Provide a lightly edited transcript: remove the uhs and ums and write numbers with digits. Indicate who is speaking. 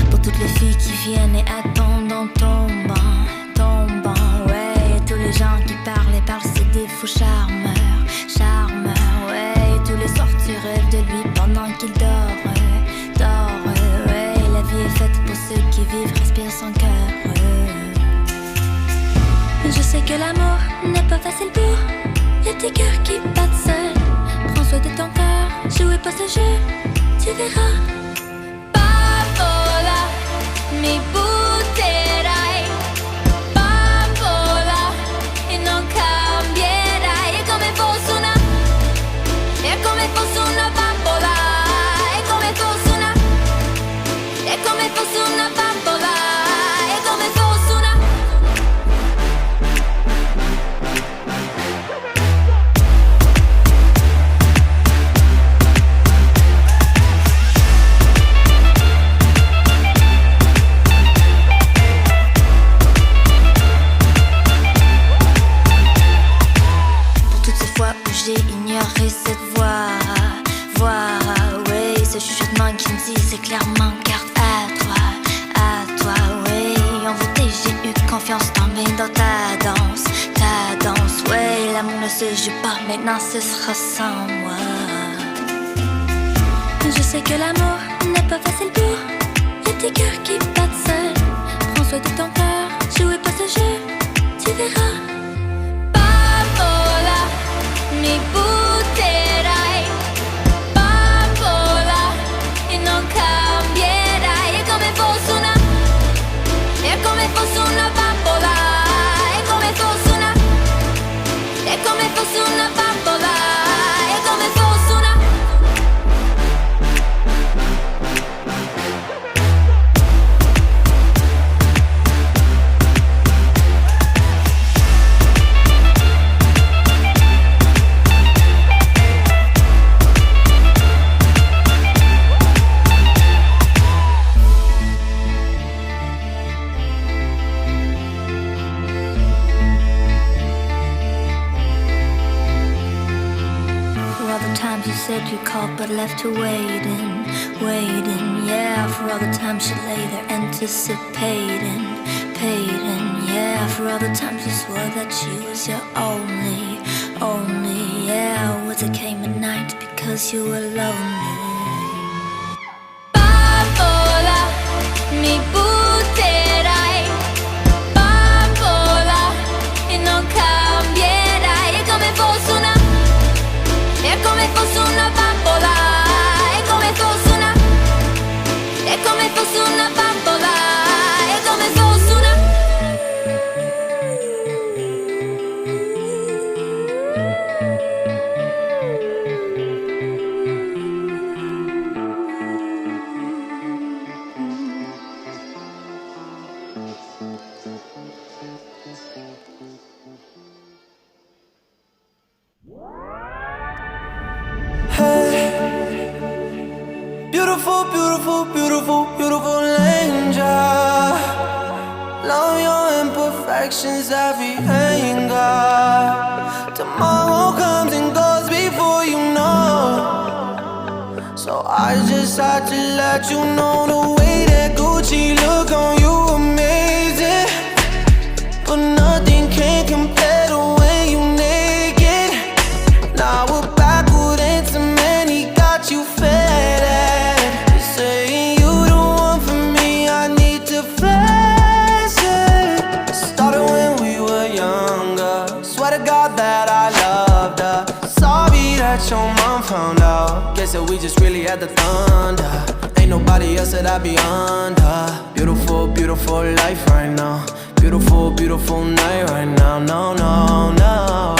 Speaker 1: Pour toutes les filles qui viennent et attendent en tombant, tombant, ouais. Et tous les gens qui parlent et parlent, c'est des fous charmeurs, charmeurs, ouais. Et tous les soirs tu rêves de lui pendant qu'il dort, dort, ouais. La vie est faite pour ceux qui vivent, respirent son cœur, Je sais que l'amour n'est pas facile pour les petits cœurs qui battent seuls. Prends soin de ton cœur, jouez pas ce jeu, tu verras. Bambola, mi butterai. Bambola, e non cambierai. È come fosse una, è come fosse una bambola. È come fosse una, è come fosse una bambola. È come fosse una. J'ai ignoré cette voix, oui. Ce chuchotement qui me dit c'est clairement garde à toi, oui. Envoûté, j'ai eu confiance, tombé dans ta danse, oui. L'amour ne se joue pas, maintenant ce sera sans moi. Je sais que l'amour n'est pas facile pour les petits cœurs qui battent seuls. Prends soin de ton cœur, jouez pas ce jeu, tu verras. Mi butterai, bambola, e non cambierai. È come fosse una, è come fosse una bambola. È come fosse una, è come fosse una bambola. È come fosse una. You said you called but left her waiting, yeah. For all the times she lay there anticipating, yeah. For all the times you swore that she was your only, yeah. Was it came at night because you were lonely? Bambola, mi butterai. Bambola, e non cambierai. È come fosse una, è come fosse una bambola. È come fosse una, è come fosse una bambola. È come fosse una.
Speaker 2: Beautiful, beautiful, beautiful, beautiful angel. Love your imperfections, every anger. Tomorrow comes and goes before you know. So I just had to let you know the way that Gucci look on you amazing. But nothing can compare to when you naked. Now we're backward and cement, he got you fed. Your mom found out. Guess that we just really had the thunder. Ain't nobody else that I be under. Beautiful, beautiful life right now. Beautiful, beautiful night right now. No, no, no.